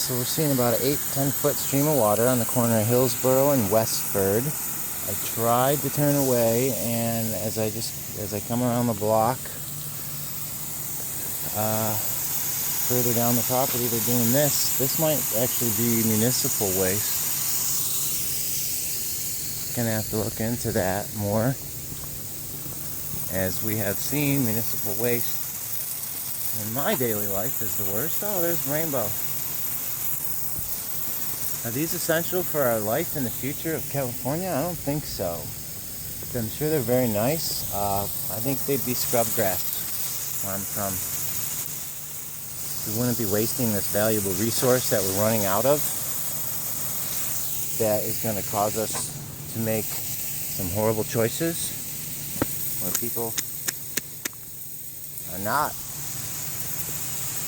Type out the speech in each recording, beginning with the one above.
So we're seeing about an 8-10 foot stream of water on the corner of Hillsborough and Westford. I tried to turn away, and as I come around the block, further down the property, they're doing this. This might actually be municipal waste. Gonna have to look into that more. As we have seen, municipal waste in my daily life is the worst. Oh, there's Rainbow. Are these essential for our life in the future of California? I don't think so. I'm sure they're very nice. I think they'd be scrub grass where I'm from. We wouldn't be wasting this valuable resource that we're running out of. That is going to cause us to make some horrible choices where people are not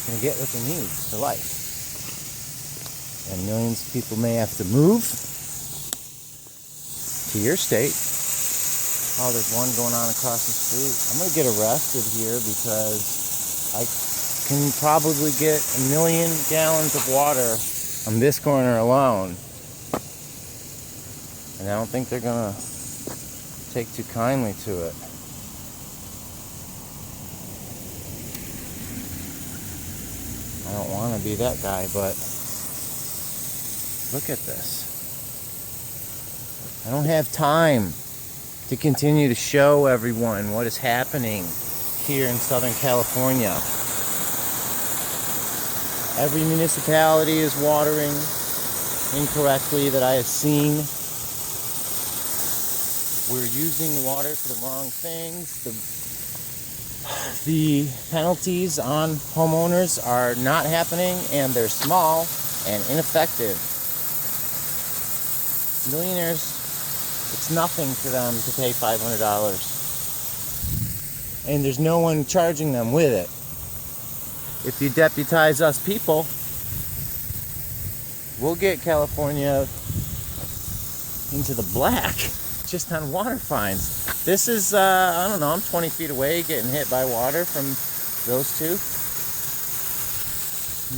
going to get what they need for life. And millions of people may have to move to your state. Oh, there's one going on across the street. I'm going to get arrested here because I can probably get 1 million gallons of water on this corner alone. And I don't think they're going to take too kindly to it. I don't want to be that guy, but look at this. I don't have time to continue to show everyone what is happening here in Southern California. Every municipality is watering incorrectly that I have seen. We're using water for the wrong things. The penalties on homeowners are not happening, and they're small and ineffective. Millionaires, it's nothing to them to pay $500. And there's no one charging them with it. If you deputize us people, we'll get California into the black just on water fines. This is, I don't know, I'm 20 feet away getting hit by water from those two.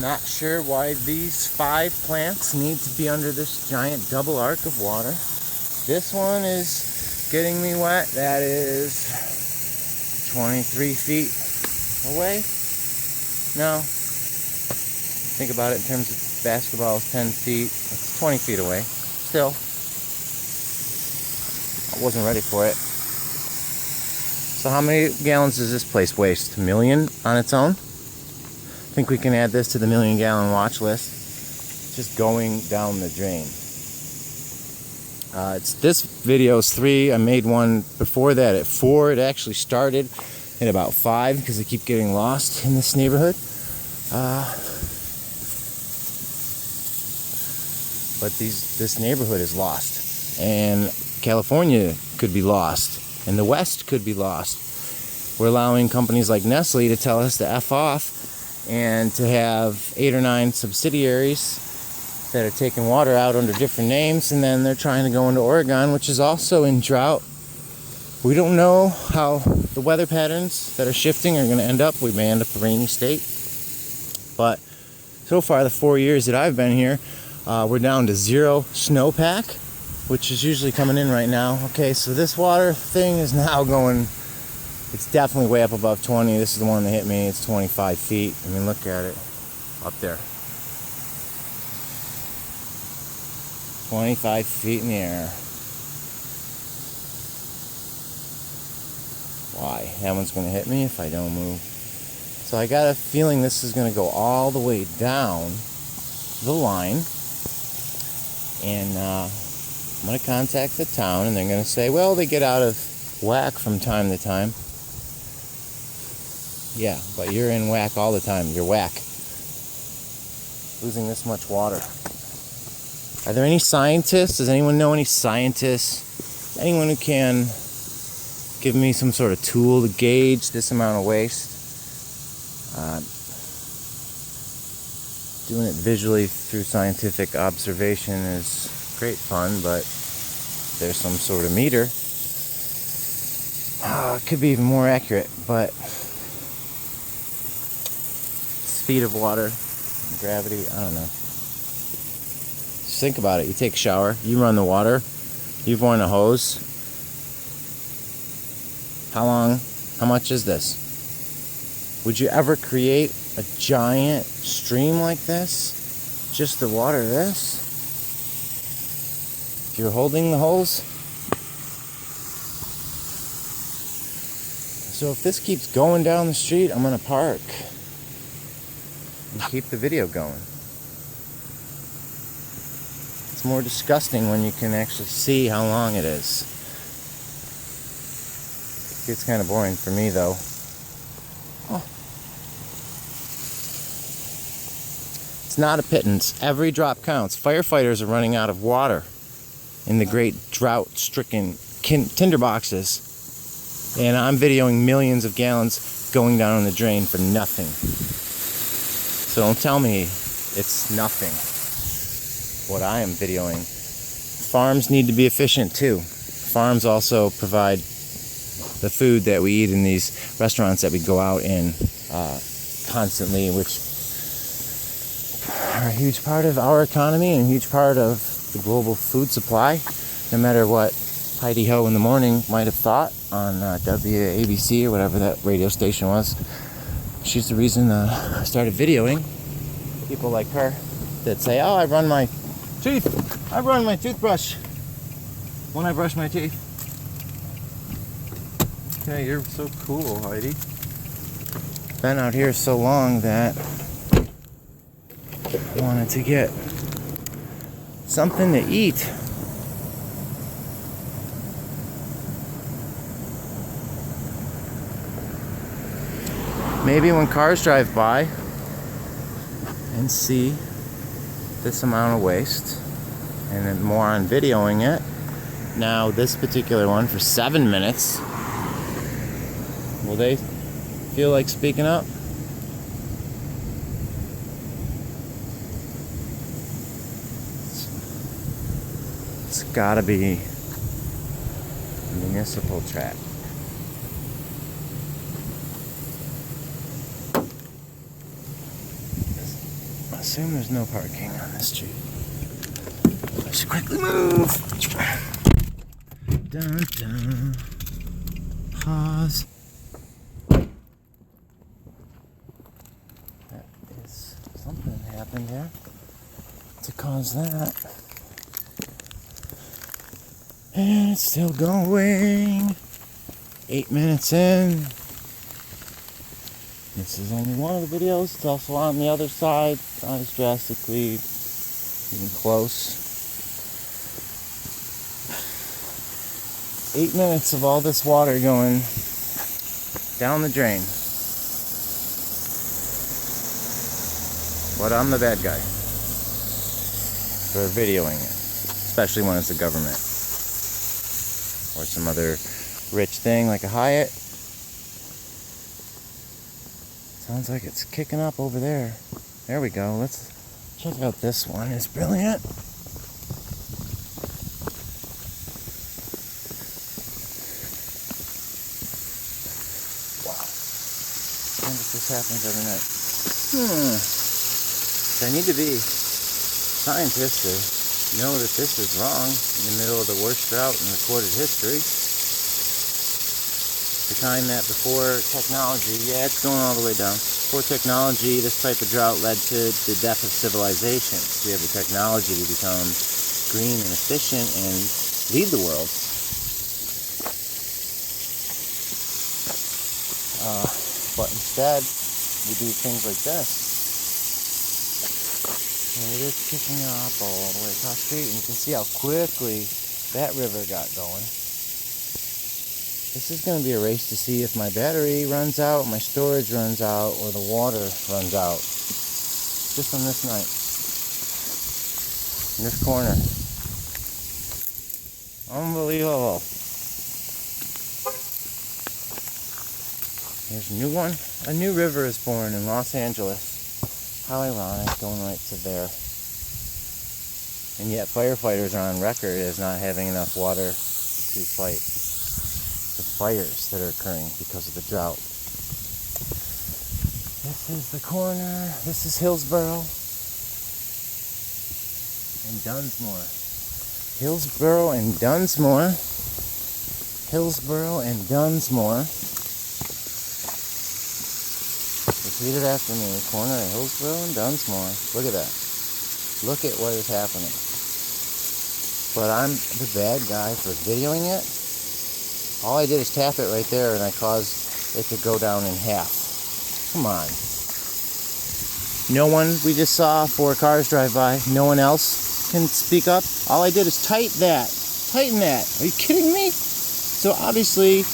Not sure why these 5 plants need to be under this giant double arc of water. This one is getting me wet. That is 23 feet away. No. Think about it in terms of basketball is 10 feet. It's 20 feet away. Still. I wasn't ready for it. So how many gallons does this place waste? 1 million on its own? I think we can add this to the 1 million gallon watch list. Just going down the drain. This video is 3. I made one before that at 4. It actually started at about 5 because I keep getting lost in this neighborhood. But this neighborhood is lost, and California could be lost, and the West could be lost. We're allowing companies like Nestle to tell us to F off, and to have 8 or 9 subsidiaries that are taking water out under different names, and then they're trying to go into Oregon, which is also in drought. We don't know how the weather patterns that are shifting are going to end up. We may end up a rainy state. But so far, the 4 years that I've been here, we're down to 0 snowpack, which is usually coming in right now. Okay, so this water thing is now going, it's definitely way up above 20. This is the one that hit me. It's 25 feet. I mean, look at it up there. 25 feet in the air. Why? That one's going to hit me if I don't move. So I got a feeling this is going to go all the way down the line. And I'm going to contact the town, and they're going to say, well, they get out of whack from time to time. Yeah, but you're in whack all the time. You're whack. Losing this much water. Are there any scientists? Does anyone know any scientists? Anyone who can give me some sort of tool to gauge this amount of waste? Doing it visually through scientific observation is great fun, but there's some sort of meter. It could be even more accurate, but speed of water, gravity, I don't know. think about it. You take a shower, you run the water, you've worn a hose. How much is this? Would you ever create a giant stream like this just to water this? If you're holding the hose? So if this keeps going down the street, I'm gonna park and keep the video going. It's more disgusting when you can actually see how long it is. It gets kind of boring for me though. Oh. It's not a pittance. Every drop counts. Firefighters are running out of water in the great drought-stricken tinderboxes. And I'm videoing millions of gallons going down in the drain for nothing. So don't tell me it's nothing what I am videoing. Farms need to be efficient too. Farms also provide the food that we eat in these restaurants that we go out in constantly, which are a huge part of our economy and a huge part of the global food supply. No matter what Heidi Ho in the morning might have thought on WABC or whatever that radio station was. She's the reason I started videoing people like her that say, oh, I run my teeth. I run my toothbrush when I brush my teeth. Okay, you're so cool, Heidi. Been out here so long that I wanted to get something to eat. Maybe when cars drive by and see this amount of waste, and then more on videoing it. Now this particular one for 7 minutes. Will they feel like speaking up? It's gotta be a municipal track. I assume there's no parking on this street. I should quickly move. Dun dun. Pause. That is something happened here to cause that. And it's still going. 8 minutes in. This is only one of the videos. It's also on the other side. Not as drastically even close. 8 minutes of all this water going down the drain. But I'm the bad guy for videoing it. Especially when it's the government. Or some other rich thing like a Hyatt. Sounds like it's kicking up over there. There we go. Let's check out this one. It's brilliant. Wow. I wonder if this happens every night. I need to be scientists to know that this is wrong in the middle of the worst drought in recorded history. The time that before technology, yeah, it's going all the way down. Before technology, this type of drought led to the death of civilization. We have the technology to become green and efficient and lead the world. But instead, we do things like this. And it is kicking up all the way across the street, and you can see how quickly that river got going. This is going to be a race to see if my battery runs out, my storage runs out, or the water runs out. Just on this night. In this corner. Unbelievable. There's a new one. A new river is born in Los Angeles. How ironic, going right to there. And yet firefighters are on record as not having enough water to fight the fires that are occurring because of the drought. This is the corner. This is Hillsborough. and Dunsmore. Hillsborough and Dunsmore. Hillsborough and Dunsmore. Repeat it after me. Corner of Hillsborough and Dunsmore. Look at that. Look at what is happening. But I'm the bad guy for videoing it. All I did is tap it right there and I caused it to go down in half. Come on. No one, we just saw 4 cars drive by. No one else can speak up. All I did is tighten that. Tighten that. Are you kidding me? So obviously,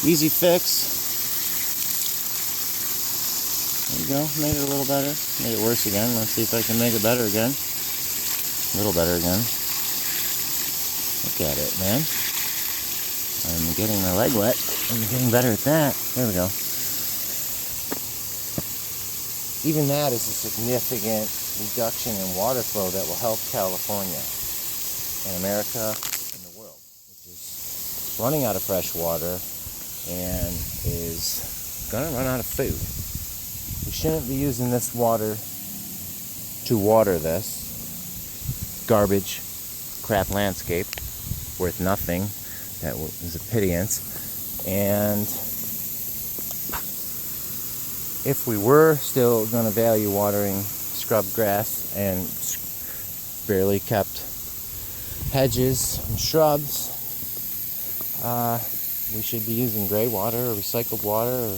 easy fix. There you go. Made it a little better. Made it worse again. Let's see if I can make it better again. A little better again. Look at it, man. I'm getting my leg wet. I'm getting better at that. There we go. Even that is a significant reduction in water flow that will help California and America and the world, which is running out of fresh water and is going to run out of food. We shouldn't be using this water to water this garbage, crap landscape worth nothing. That is a pittance. And if we were still going to value watering scrub grass and barely kept hedges and shrubs, we should be using gray water or recycled water or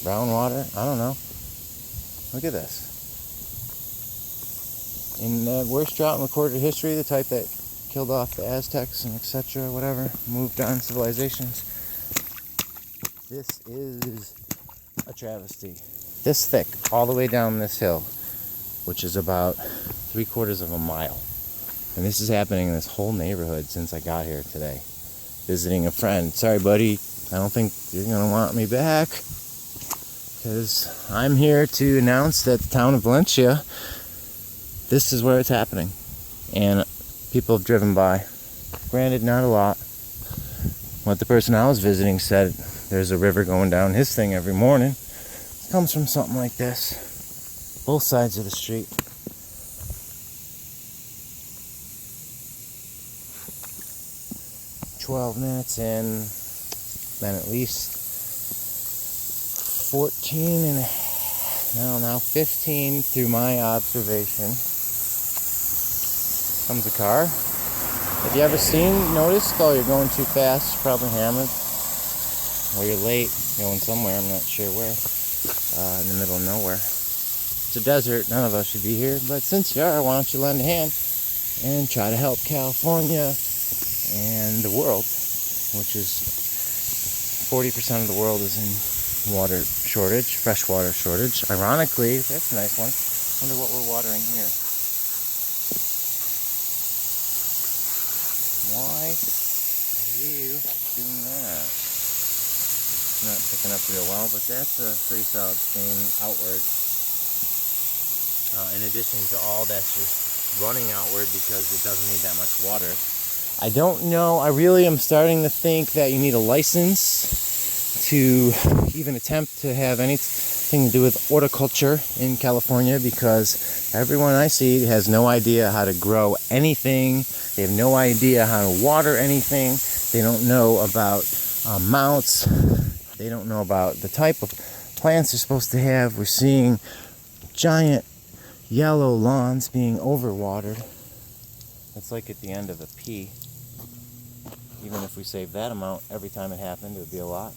brown water. I don't know. Look at this. In the worst drought in recorded history, the type that killed off the Aztecs and etc., whatever, moved on civilizations. This is a travesty. This thick, all the way down this hill, which is about 3/4 of a mile. And this is happening in this whole neighborhood since I got here today. Visiting a friend. Sorry, buddy, I don't think you're going to want me back. Because I'm here to announce that the town of Valencia, this is where it's happening. And people have driven by. Granted, not a lot. What the person I was visiting said, there's a river going down his thing every morning. It comes from something like this. Both sides of the street. "12 minutes in, then at least 14 and a half, now 15 through my observation. Comes a car. Have you ever noticed, oh, you're going too fast, you're probably hammered, or you're late, going somewhere, I'm not sure where, in the middle of nowhere. It's a desert, none of us should be here, but since you are, why don't you lend a hand and try to help California and the world, which is 40% of the world is in water shortage, freshwater shortage. Ironically, that's a nice one. Wonder what we're watering here. Why are you doing that? It's not picking up real well, but that's a pretty solid stream outward. In addition to all that's just running outward because it doesn't need that much water. I don't know. I really am starting to think that you need a license to even attempt to have anything to do with horticulture in California, because everyone I see has no idea how to grow anything. They have no idea how to water anything. They don't know about mounts. They don't know about the type of plants they're supposed to have. We're seeing giant yellow lawns being overwatered. It's like at the end of a pea. Even if we save that amount every time it happened, it would be a lot.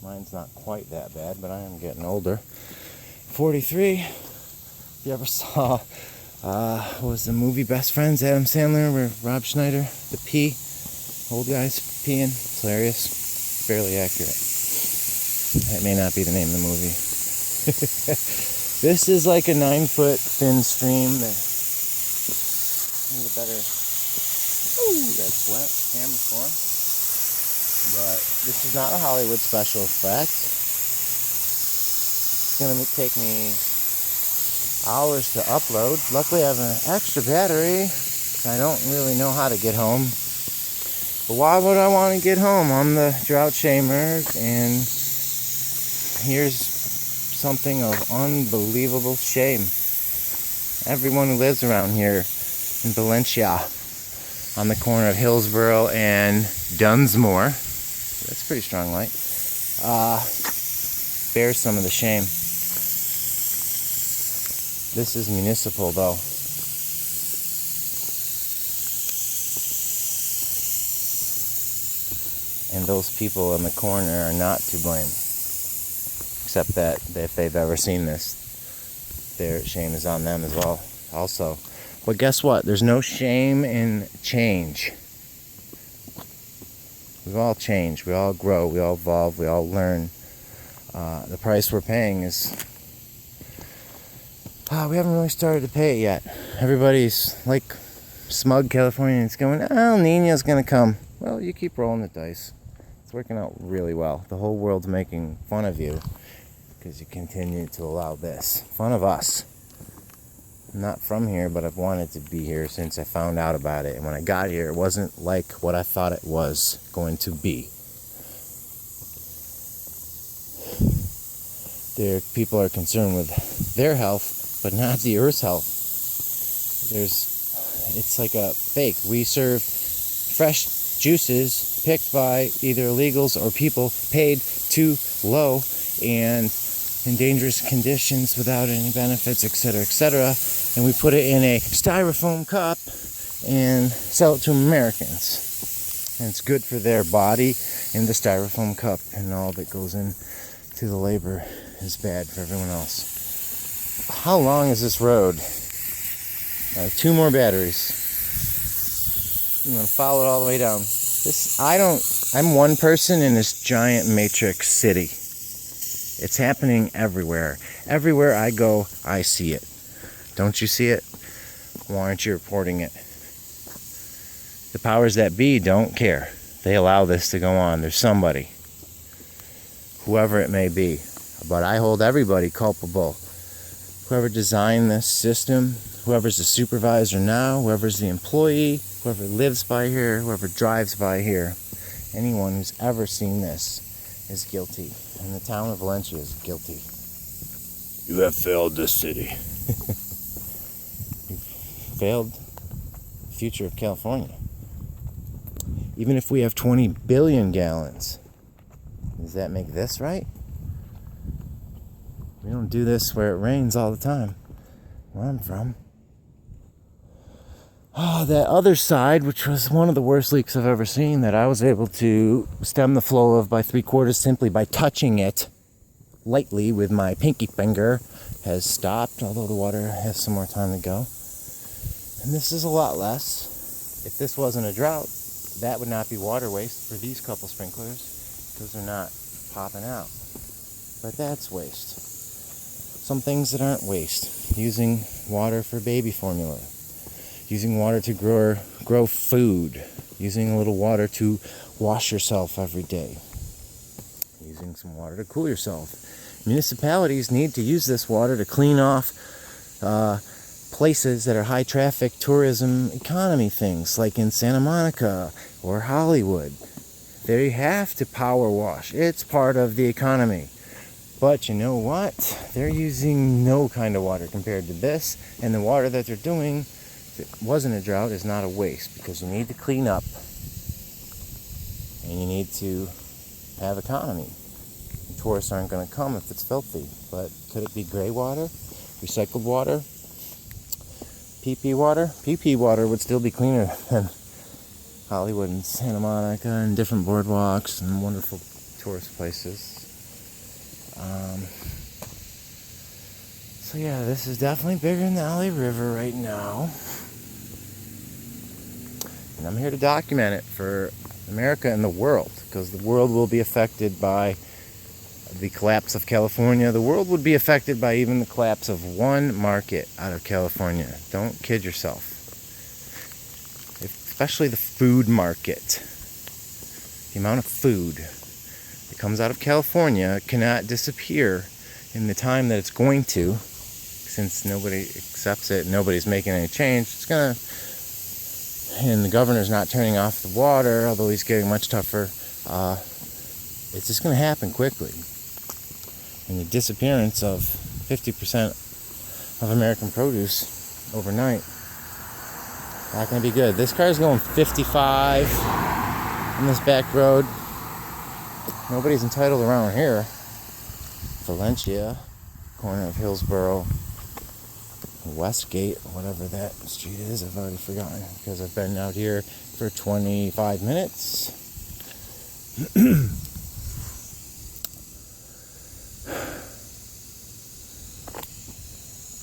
Mine's not quite that bad, but I am getting older. 43. If you ever saw, what was the movie Best Friends, Adam Sandler, where Rob Schneider, the pea, old guys peeing, it's hilarious, fairly accurate. That may not be the name of the movie. This is like a 9-foot thin stream. Need a better, that's wet, camera for. But this is not a Hollywood special effect. It's going to take me hours to upload. Luckily I have an extra battery. I don't really know how to get home. But why would I want to get home? I'm the drought shamer, and here's something of unbelievable shame. Everyone who lives around here in Valencia, on the corner of Hillsborough and Dunsmore, that's pretty strong light, bears some of the shame. This is municipal though. And those people in the corner are not to blame. Except that if they've ever seen this, their shame is on them as well also. But guess what? There's no shame in change. We all change, we all grow, we all evolve, we all learn. The price we're paying is... we haven't really started to pay it yet. Everybody's like smug Californians going, El Nino's gonna come. Well, you keep rolling the dice. It's working out really well. The whole world's making fun of you because you continue to allow this. Fun of us. I'm not from here, but I've wanted to be here since I found out about it. And when I got here, it wasn't like what I thought it was going to be. People are concerned with their health, but not the Earth's health. It's like a fake. We serve fresh juices picked by either illegals or people paid too low and in dangerous conditions without any benefits, etc., etc. And we put it in a styrofoam cup and sell it to Americans. And it's good for their body in the styrofoam cup, and all that goes into the labor is bad for everyone else. How long is this road? 2 more batteries. I'm gonna follow it all the way down. I'm one person in this giant matrix city. It's happening everywhere. Everywhere I go, I see it. Don't you see it? Why aren't you reporting it? The powers that be don't care. They allow this to go on. There's somebody, whoever it may be. But I hold everybody culpable. Whoever designed this system, whoever's the supervisor now, whoever's the employee, whoever lives by here, whoever drives by here, anyone who's ever seen this is guilty. And the town of Valencia is guilty. You have failed this city. You've failed the future of California. Even if we have 20 billion gallons, does that make this right? We don't do this where it rains all the time, where I'm from. That other side, which was one of the worst leaks I've ever seen, that I was able to stem the flow of by 3/4 simply by touching it lightly with my pinky finger, has stopped, although the water has some more time to go. And this is a lot less. If this wasn't a drought, that would not be water waste for these couple sprinklers, because they're not popping out. But that's waste. Some things that aren't waste. Using water for baby formula. Using water to grow food. Using a little water to wash yourself every day. Using some water to cool yourself. Municipalities need to use this water to clean off places that are high traffic tourism economy things, like in Santa Monica or Hollywood. They have to power wash. It's part of the economy. But you know what? They're using no kind of water compared to this, and the water that they're doing, if it wasn't a drought, is not a waste, because you need to clean up and you need to have economy. And tourists aren't going to come if it's filthy. But could it be gray water? Recycled water? PP water? PP water would still be cleaner than Hollywood and Santa Monica and different boardwalks and wonderful tourist places. So yeah, this is definitely bigger than the LA River right now. And I'm here to document it for America and the world, because the world will be affected by the collapse of California. The world would be affected by even the collapse of one market out of California. Don't kid yourself. Especially the food market. The amount of food that comes out of California cannot disappear in the time that it's going to, since nobody accepts it, nobody's making any change. It's gonna, and the governor's not turning off the water, although he's getting much tougher. It's just gonna happen quickly. and the disappearance of 50% of American produce overnight. Not going to be good. This car's going 55 on this back road. Nobody's entitled around here. Valencia, corner of Hillsborough, Westgate, whatever that street is. I've already forgotten because I've been out here for 25 minutes.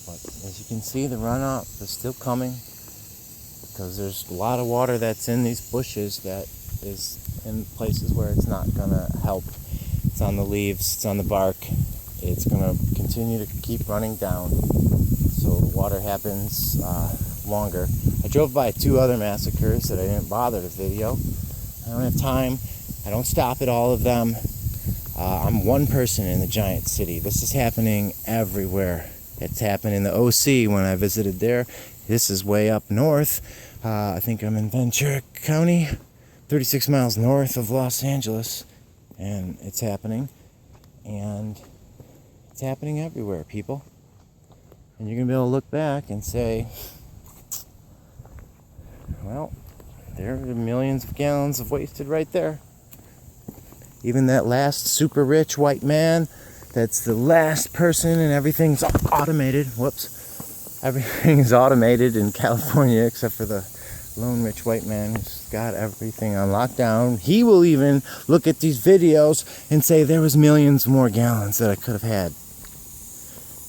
But as you can see, the runoff is still coming because there's a lot of water that's in these bushes that is in places where it's not going to help. It's on the leaves, it's on the bark. It's going to continue to keep running down. So the water happens longer. I drove by 2 other massacres that I didn't bother to video. I don't have time. I don't stop at all of them. I'm one person in the giant city. This is happening everywhere. It's happened in the OC when I visited there. This is way up north. I think I'm in Ventura County, 36 miles north of Los Angeles. And it's happening. And it's happening everywhere, people. And you're going to be able to look back and say, well, there are millions of gallons of wasted right there. Even that last super rich white man, that's the last person, and everything's automated. Whoops. Everything is automated in California except for the lone rich white man who's got everything on lockdown. He will even look at these videos and say there was millions more gallons that I could have had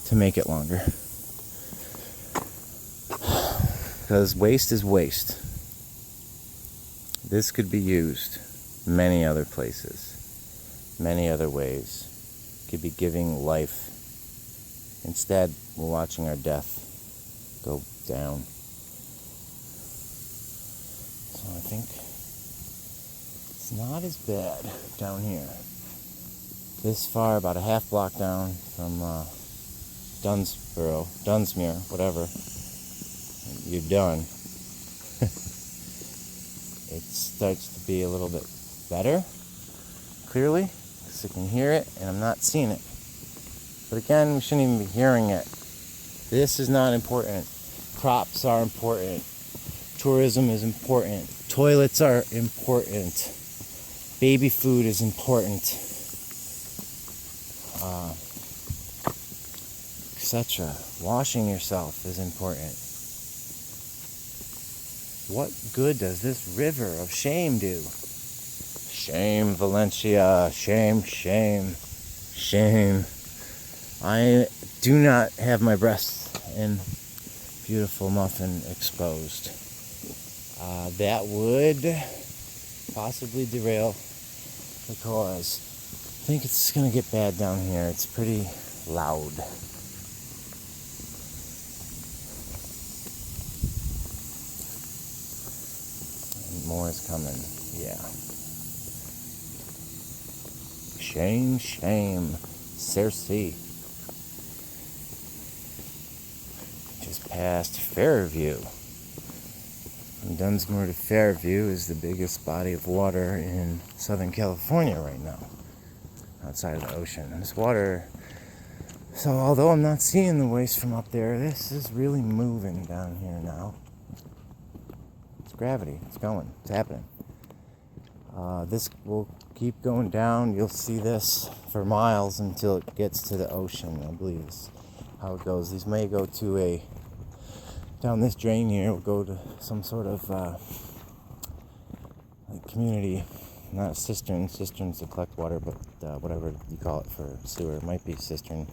to make it longer. Because waste is waste. This could be used many other places, many other ways. Could be giving life. Instead, we're watching our death go down. So I think it's not as bad down here. This far, about a half block down from Dunsmuir, whatever, you're done. It starts to be a little bit better, clearly, because I can hear it and I'm not seeing it. But again, we shouldn't even be hearing it. This is not important. Crops are important. Tourism is important. Toilets are important. Baby food is important. Etc. Washing yourself is important. What good does this river of shame do? Shame, Valencia. Shame, shame, shame. I do not have my breasts in beautiful muffin exposed. That would possibly derail the cause. I think it's going to get bad down here. It's pretty loud. And more is coming. Yeah. Shame, shame. Cersei. Just past Fairview. From Dunsmuir to Fairview is the biggest body of water in Southern California right now, outside of the ocean. And this water, so although I'm not seeing the waste from up there, this is really moving down here now. It's gravity. It's going. It's happening. This will keep going down. You'll see this for miles until it gets to the ocean, I believe is how it goes. These may go to down this drain here, will go to some sort of like community, not a cistern. Cisterns to collect water, but whatever you call it for sewer. It might be cistern.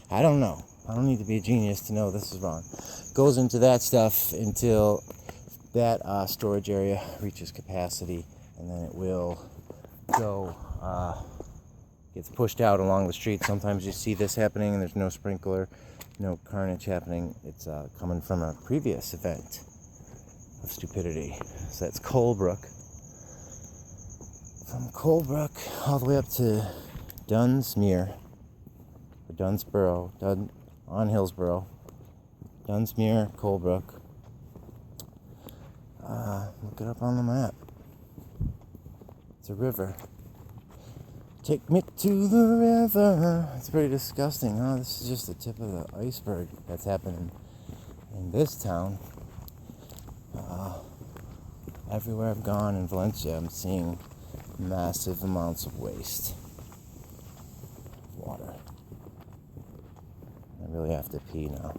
I don't know. I don't need to be a genius to know this is wrong. Goes into that stuff until that storage area reaches capacity, and then it will go, gets pushed out along the street. Sometimes you see this happening and there's no sprinkler, no carnage happening. It's coming from a previous event of stupidity. So that's Colebrook. From Colebrook all the way up to Dunsmuir, or Dunsborough, on Hillsborough, Dunsmuir, Colebrook. Look it up on the map. It's a river. Take me to the river. It's pretty disgusting. Oh, this is just the tip of the iceberg that's happening in this town. Everywhere I've gone in Valencia, I'm seeing massive amounts of waste. Water. I really have to pee now.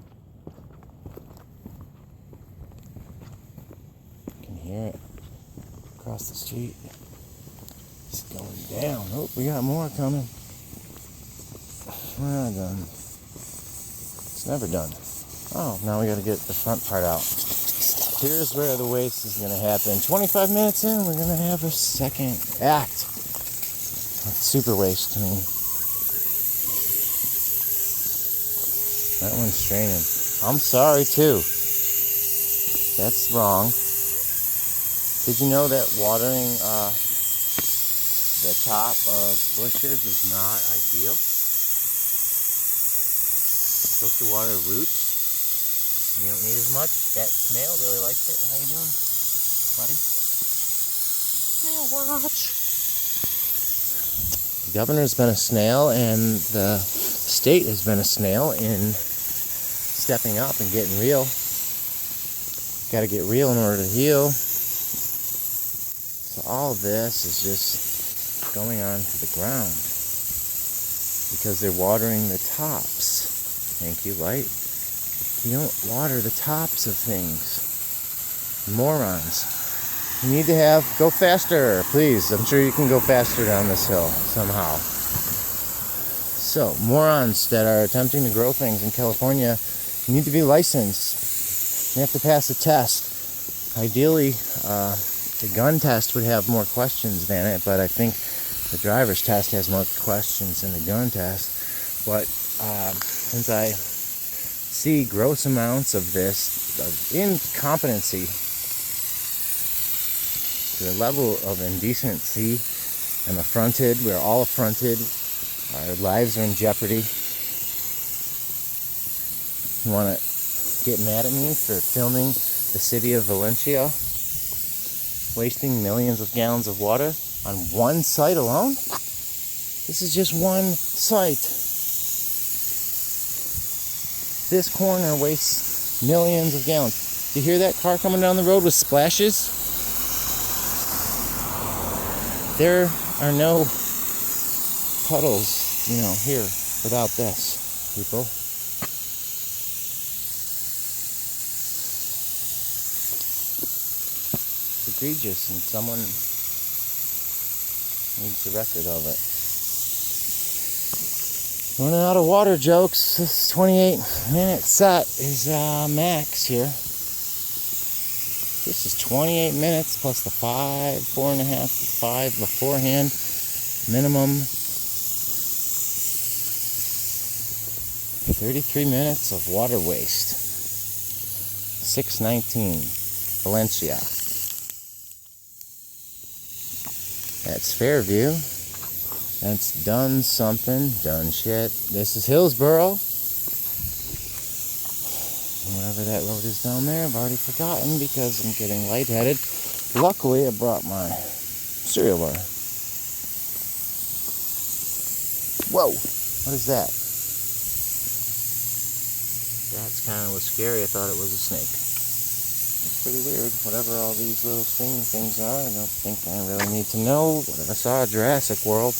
You can hear it across the street. It's going down. Oh, we got more coming. We're not done. It's never done. Oh, now we got to get the front part out. Here's where the waste is going to happen. 25 minutes in, we're going to have a second act. Super waste, I mean. That one's straining. I'm sorry, too. That's wrong. Did you know that watering the top of bushes is not ideal? It's supposed to water roots. You don't need as much. That snail really likes it. How you doing, buddy? Snail watch. The governor's been a snail, and the state has been a snail in stepping up and getting real. Got to get real in order to heal. So all of this is just going on to the ground because they're watering the tops. Thank you, light. You don't water the tops of things. Morons. You need to go faster, please. I'm sure you can go faster down this hill somehow. So, morons that are attempting to grow things in California need to be licensed. You have to pass a test. Ideally, the gun test would have more questions than it, but I think the driver's test has more questions than the gun test. But since I see gross amounts of this, of incompetency, to the level of indecency, I'm affronted. We're all affronted. Our lives are in jeopardy. You want to get mad at me for filming the city of Valencia wasting millions of gallons of water on one site alone? This is just one site. This corner wastes millions of gallons. Do you hear that car coming down the road with splashes? There are no puddles, here without this, people. It's egregious, and someone needs a record of it. Running out of water jokes. This 28-minute set is max here. This is 28 minutes plus the 4.5 to 5 beforehand. Minimum 33 minutes of water waste. 6:19, Valencia. That's Fairview. That's done something, done shit. This is Hillsborough. Whatever that road is down there, I've already forgotten because I'm getting lightheaded. Luckily, I brought my cereal bar. Whoa! What is that? That's kind of was scary. I thought it was a snake. It's pretty weird. Whatever all these little stinging things are, I don't think I really need to know. But I saw Jurassic World.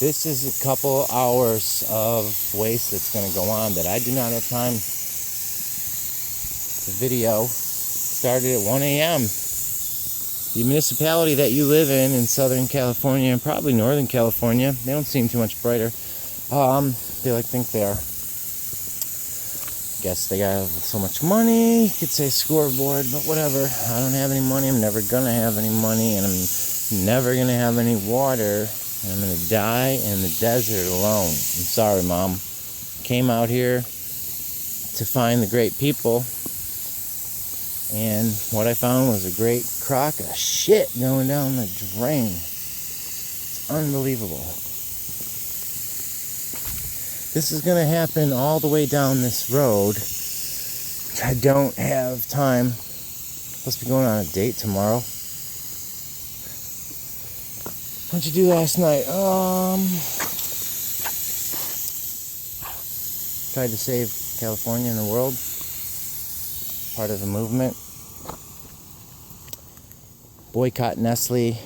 This is a couple hours of waste that's going to go on that I do not have time. The video started at 1 a.m. The municipality that you live in Southern California and probably Northern California, they don't seem too much brighter. They think they are. Guess they got so much money. You could say scoreboard, but whatever. I don't have any money. I'm never going to have any money, and I'm never going to have any water. And I'm going to die in the desert alone. I'm sorry, Mom. Came out here to find the great people. And what I found was a great crock of shit going down the drain. It's unbelievable. This is going to happen all the way down this road. I don't have time Supposed to be going on a date tomorrow. What'd you do last night? Tried to save California and the world. Part of the movement. Boycott Nestle.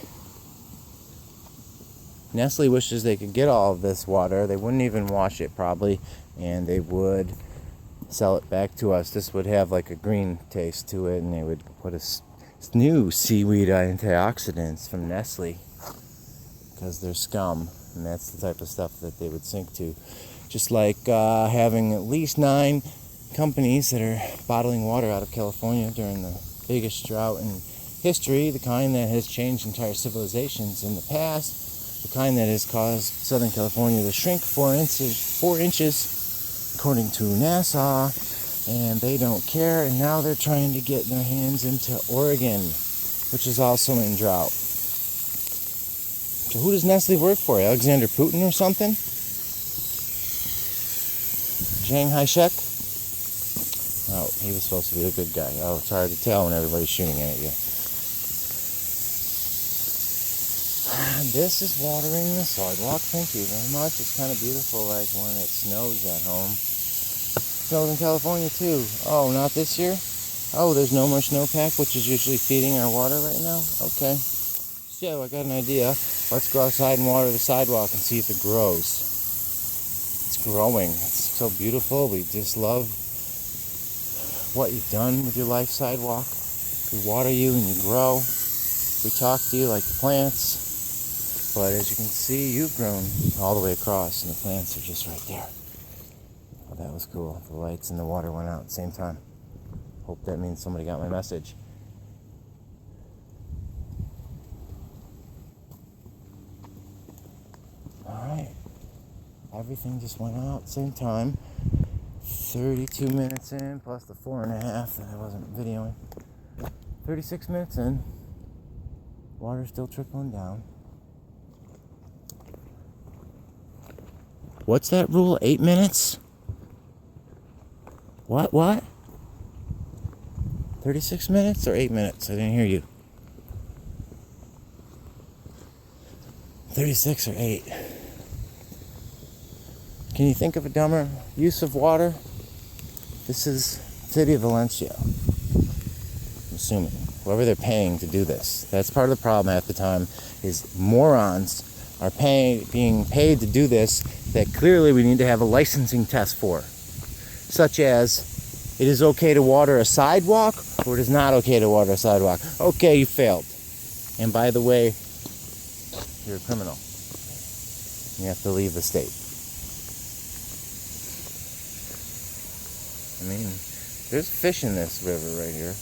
Nestle wishes they could get all of this water. They wouldn't even wash it probably, and they would sell it back to us. This would have like a green taste to it, and they would put a new seaweed antioxidants from Nestle because they're scum, and that's the type of stuff that they would sink to. Just like having at least 9 companies that are bottling water out of California during the biggest drought in history, the kind that has changed entire civilizations in the past, the kind that has caused Southern California to shrink 4 inches, according to NASA, and they don't care, and now they're trying to get their hands into Oregon, which is also in drought. So who does Nestle work for? Alexander Putin or something? Chiang Kai-shek? Oh, he was supposed to be the good guy. Oh, it's hard to tell when everybody's shooting at you. This is watering the sidewalk. Thank you very much. It's kind of beautiful, like when it snows at home. Snows in California too. Oh, not this year? Oh, there's no more snowpack, which is usually feeding our water right now? Okay. So, I got an idea. Let's go outside and water the sidewalk and see if it grows. It's growing. It's so beautiful. We just love what you've done with your life, sidewalk. We water you and you grow. We talk to you like the plants. But as you can see, you've grown all the way across, and the plants are just right there. Oh, that was cool. The lights and the water went out at the same time. Hope that means somebody got my message. Alright. Everything just went out at the same time. 32 minutes in, plus the 4.5 that I wasn't videoing. 36 minutes in. Water's still trickling down. What's that rule? 8 minutes? What? 36 minutes or 8 minutes? I didn't hear you. 36 or 8. Can you think of a dumber use of water? This is City of Valencia. I'm assuming. Whoever they're paying to do this. That's part of the problem half the time, is morons are being paid to do this that clearly we need to have a licensing test for. Such as, it is okay to water a sidewalk, or it is not okay to water a sidewalk. Okay, you failed. And by the way, you're a criminal. You have to leave the state. I mean, there's fish in this river right here.